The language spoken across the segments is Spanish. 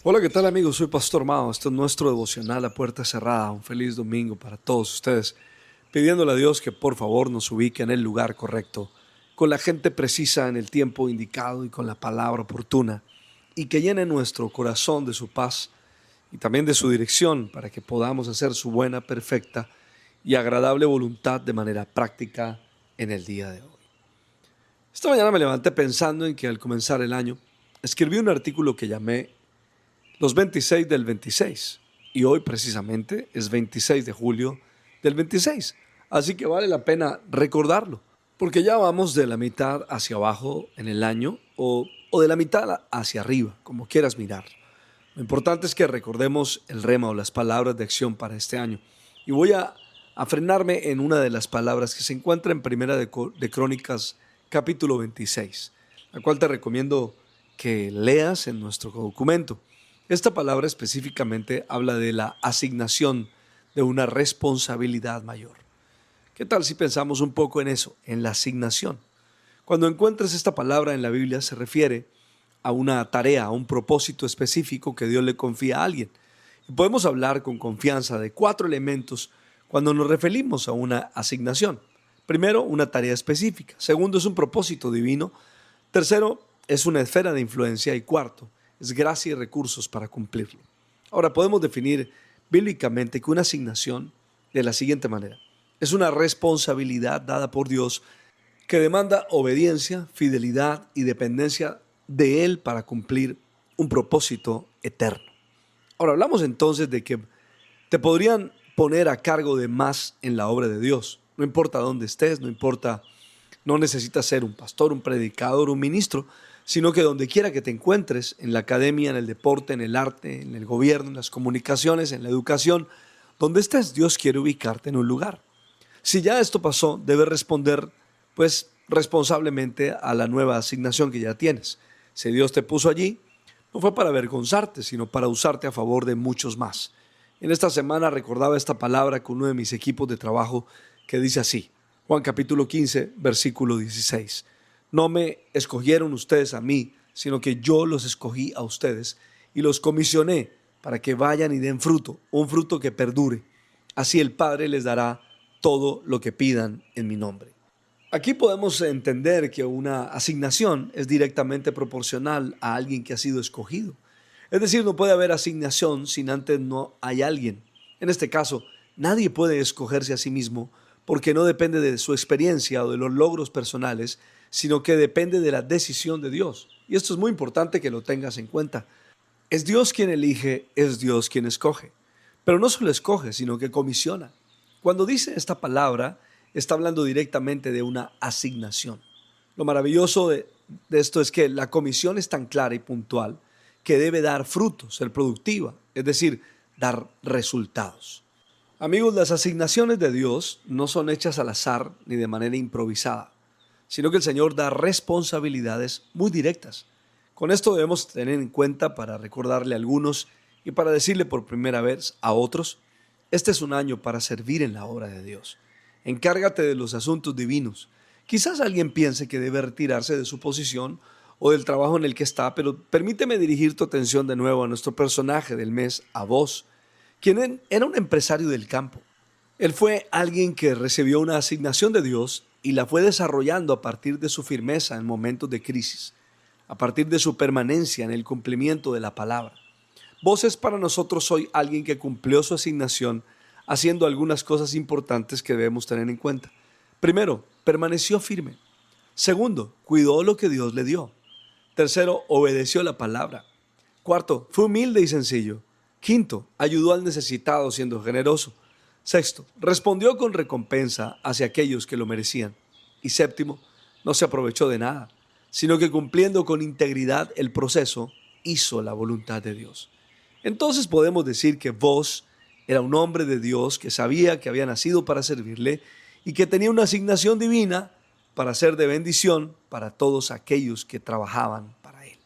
Hola, ¿qué tal amigos? Soy Pastor Mao. Este es nuestro devocional a puerta cerrada. Un feliz domingo para todos ustedes. Pidiéndole a Dios que por favor nos ubique en el lugar correcto, con la gente precisa en el tiempo indicado y con la palabra oportuna, y que llene nuestro corazón de su paz y también de su dirección para que podamos hacer su buena, perfecta y agradable voluntad de manera práctica en el día de hoy. Esta mañana me levanté pensando en que al comenzar el año escribí un artículo que llamé Los 26 del 26. Y hoy precisamente es 26 de julio del 26. Así que vale la pena recordarlo. Porque ya vamos de la mitad hacia abajo en el año o de la mitad hacia arriba, como quieras mirar. Lo importante es que recordemos el rema o las palabras de acción para este año. Y voy a frenarme en una de las palabras que se encuentra en Primera de Crónicas, capítulo 26, la cual te recomiendo que leas en nuestro documento. Esta palabra específicamente habla de la asignación de una responsabilidad mayor. ¿Qué tal si pensamos un poco en eso, en la asignación? Cuando encuentres esta palabra en la Biblia se refiere a una tarea, a un propósito específico que Dios le confía a alguien. Y podemos hablar con confianza de 4 elementos cuando nos referimos a una asignación. Primero, una tarea específica. Segundo, es un propósito divino. Tercero, es una esfera de influencia. Y cuarto, es gracia y recursos para cumplirlo. Ahora, podemos definir bíblicamente que una asignación de la siguiente manera. Es una responsabilidad dada por Dios que demanda obediencia, fidelidad y dependencia de Él para cumplir un propósito eterno. Ahora, hablamos entonces de que te podrían poner a cargo de más en la obra de Dios. No importa dónde estés, no importa, no necesitas ser un pastor, un predicador, un ministro, sino que donde quiera que te encuentres, en la academia, en el deporte, en el arte, en el gobierno, en las comunicaciones, en la educación, donde estés, Dios quiere ubicarte en un lugar. Si ya esto pasó, debes responder pues responsablemente a la nueva asignación que ya tienes. Si Dios te puso allí, no fue para avergonzarte, sino para usarte a favor de muchos más. En esta semana recordaba esta palabra con uno de mis equipos de trabajo que dice así, Juan capítulo 15, versículo 16. No me escogieron ustedes a mí, sino que yo los escogí a ustedes y los comisioné para que vayan y den fruto, un fruto que perdure. Así el Padre les dará todo lo que pidan en mi nombre. Aquí podemos entender que una asignación es directamente proporcional a alguien que ha sido escogido. Es decir, no puede haber asignación sin antes no hay alguien. En este caso, nadie puede escogerse a sí mismo porque no depende de su experiencia o de los logros personales, sino que depende de la decisión de Dios. Y esto es muy importante que lo tengas en cuenta. Es Dios quien elige, es Dios quien escoge. Pero no solo escoge, sino que comisiona. Cuando dice esta palabra, está hablando directamente de una asignación. Lo maravilloso de esto es que la comisión es tan clara y puntual que debe dar frutos, ser productiva, es decir, dar resultados. Amigos, las asignaciones de Dios no son hechas al azar ni de manera improvisada, sino que el Señor da responsabilidades muy directas. Con esto debemos tener en cuenta para recordarle a algunos y para decirle por primera vez a otros, este es un año para servir en la obra de Dios. Encárgate de los asuntos divinos. Quizás alguien piense que debe retirarse de su posición o del trabajo en el que está, pero permíteme dirigir tu atención de nuevo a nuestro personaje del mes, a vos, quien era un empresario del campo. Él fue alguien que recibió una asignación de Dios y la fue desarrollando a partir de su firmeza en momentos de crisis, a partir de su permanencia en el cumplimiento de la palabra. Vos es para nosotros hoy alguien que cumplió su asignación haciendo algunas cosas importantes que debemos tener en cuenta. Primero, permaneció firme. Segundo, cuidó lo que Dios le dio. Tercero, obedeció la palabra. Cuarto, fue humilde y sencillo. Quinto, ayudó al necesitado siendo generoso. Sexto, respondió con recompensa hacia aquellos que lo merecían. Y séptimo, no se aprovechó de nada, sino que cumpliendo con integridad el proceso, hizo la voluntad de Dios. Entonces podemos decir que vos era un hombre de Dios que sabía que había nacido para servirle y que tenía una asignación divina para ser de bendición para todos aquellos que trabajaban para él.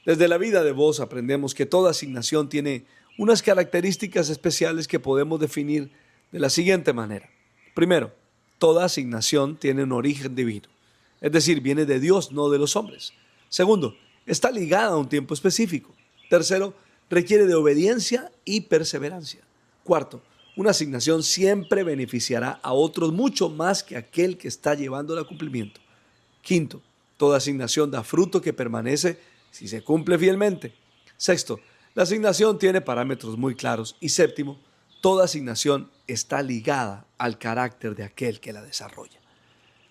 Desde la vida de vos aprendemos que toda asignación tiene unas características especiales que podemos definir de la siguiente manera. Primero, toda asignación tiene un origen divino, es decir, viene de Dios, no de los hombres. Segundo, está ligada a un tiempo específico. Tercero, requiere de obediencia y perseverancia. Cuarto, una asignación siempre beneficiará a otros mucho más que aquel que está llevándola a cumplimiento. Quinto, toda asignación da fruto que permanece si se cumple fielmente. Sexto, la asignación tiene parámetros muy claros. Y séptimo, toda asignación está ligada al carácter de aquel que la desarrolla.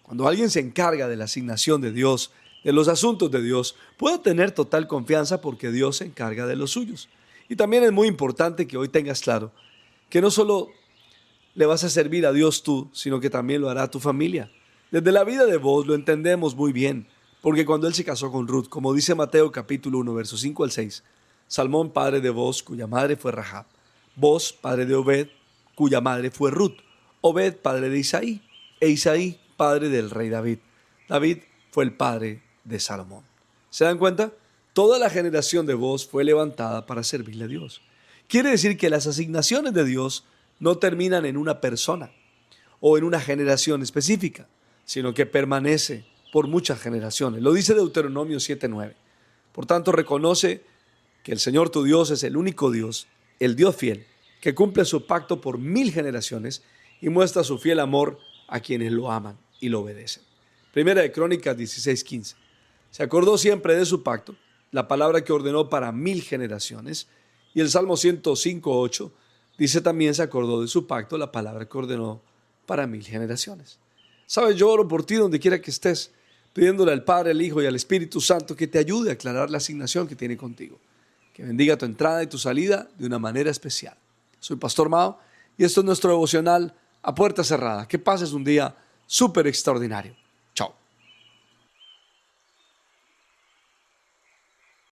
Cuando alguien se encarga de la asignación de Dios, de los asuntos de Dios, puede tener total confianza porque Dios se encarga de los suyos. Y también es muy importante que hoy tengas claro que no solo le vas a servir a Dios tú, sino que también lo hará tu familia. Desde la vida de Boaz lo entendemos muy bien, porque cuando él se casó con Ruth, como dice Mateo capítulo 1, versos 5 al 6, Salmón, padre de Boaz, cuya madre fue Rahab, Boaz, padre de Obed, cuya madre fue Ruth, Obed, padre de Isaí, e Isaí, padre del rey David. David fue el padre de Salomón. ¿Se dan cuenta? Toda la generación de Boaz fue levantada para servirle a Dios. Quiere decir que las asignaciones de Dios no terminan en una persona o en una generación específica, sino que permanece por muchas generaciones. Lo dice Deuteronomio 7:9. Por tanto, reconoce que el Señor tu Dios es el único Dios, el Dios fiel, que cumple su pacto por 1000 generaciones y muestra su fiel amor a quienes lo aman y lo obedecen. Primera de Crónicas 16:15. Se acordó siempre de su pacto, la palabra que ordenó para 1000 generaciones. Y el Salmo 105:8 dice también se acordó de su pacto, la palabra que ordenó para 1000 generaciones. Sabes, yo oro por ti donde quiera que estés, pidiéndole al Padre, al Hijo y al Espíritu Santo que te ayude a aclarar la asignación que tiene contigo. Que bendiga tu entrada y tu salida de una manera especial. Soy Pastor Mao y esto es nuestro devocional a puerta cerrada. Que pases un día súper extraordinario.